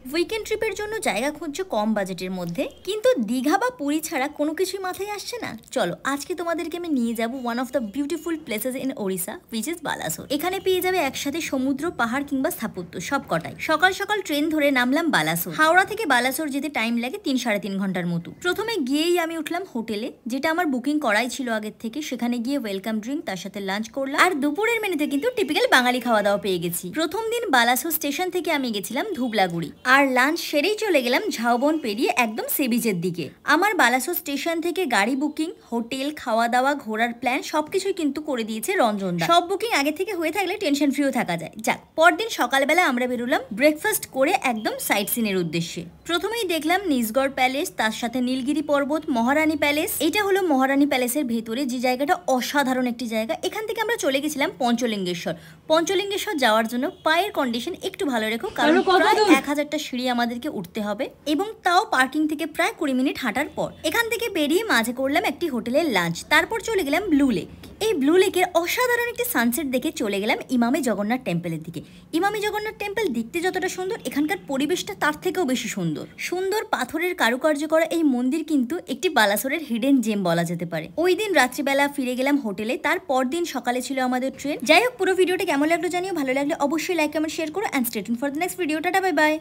Weekend ট্রিপের জন্য জায়গা খুঁজছো কম বাজেটের মধ্যে, কিন্তু দীঘা বা পুরী ছাড়া কোনো কিছুই মাথায় আসছে না? চলো আজকে তোমাদেরকে আমি নিয়ে যাব one of the beautiful places in Odisha, which is Balasore. এখানে পেয়ে যাবে একসাথে সমুদ্র, পাহাড় কিংবা স্থাপত্য সব কটাই। সকাল সকাল ট্রেন ধরে নামলাম বালাসোর। হাওড়া থেকে বালাসোর যেতে টাইম লাগে 3-3.5 ঘন্টার মতো। প্রথমে গিয়েই আমি উঠলাম হোটেলে, যেটা আমার বুকিং করাই ছিল আগের থেকে। সেখানে গিয়ে ওয়েলকাম ড্রিঙ্ক, তার সাথে লাঞ্চ করলাম। আর দুপুরের মেনুতে কিন্তু টিপিক্যাল বাঙালি খাওয়া দাওয়া পেয়ে গেছি। প্রথম দিন বালাসোর স্টেশন থেকে আমি গেছিলাম ধুবলাগুড়ি, আর লাঞ্চ সেরেই চলে গেলাম ঝাউবন পেরিয়ে একদম সি বিচের দিকে। আমার বালাসোর স্টেশন থেকে গাড়ি বুকিং, হোটেল, খাওয়া দাওয়া, ঘোরার প্ল্যান সবকিছুই কিন্তু করে দিয়েছে রঞ্জন দা। সব বুকিং আগে থেকে হয়ে থাকলে টেনশন ফ্রিও থাকা যায়। যাক, পরদিন সকালবেলা আমরা বেরোলাম ব্রেকফাস্ট করে একদম সাইট সিনের উদ্দেশ্যে। প্রথমেই দেখলাম নিসগড় প্যালেস, তার সাথে নীলগিরি পর্বত, মহারানী প্যালেস। এটা হলো মহারানী প্যালেসের ভেতরে, যে জায়গাটা অসাধারণ একটি জায়গা। এখান থেকে আমরা চলে গেছিলাম পঞ্চলিঙ্গেশ্বর। পঞ্চলিঙ্গেশ্বর যাওয়ার জন্য পায়ের কন্ডিশন একটু ভালো রেখো, কারণ প্রায় 1000টা সিঁড়ি আমাদেরকে উঠতে হবে, এবং তাও পার্কিং থেকে প্রায় 20 মিনিট হাঁটার পর। এখান থেকে বেরিয়ে মাঝে করলাম একটি হোটেলের লাঞ্চ, তারপর চলে গেলাম ব্লু লেক। এই ব্লু লেকের অসাধারণ একটি সানসেট দেখে চলে গেলাম ইমামে জগন্নাথ টেম্পলের দিকে। ইমামে জগন্নাথ টেম্পল দেখতে যতটা সুন্দর, এখানকার পরিবেশটা তার থেকেও বেশি সুন্দর। সুন্দর পাথরের কারুকার্য করা এই মন্দির কিন্তু একটি বালাসোরের হিডেন জেম বলা যেতে পারে। ওই দিন রাত্রিবেলা ফিরে গেলাম হোটেলে, তার পরদিন সকালে ছিল আমাদের ট্রেন। যাই হোক, পুরো ভিডিওটা কেমন লাগলো জানিও, ভালো লাগলে অবশ্যই লাইক, কমেন্ট, শেয়ার করো, and stay tuned for the next video. Tata, bye bye.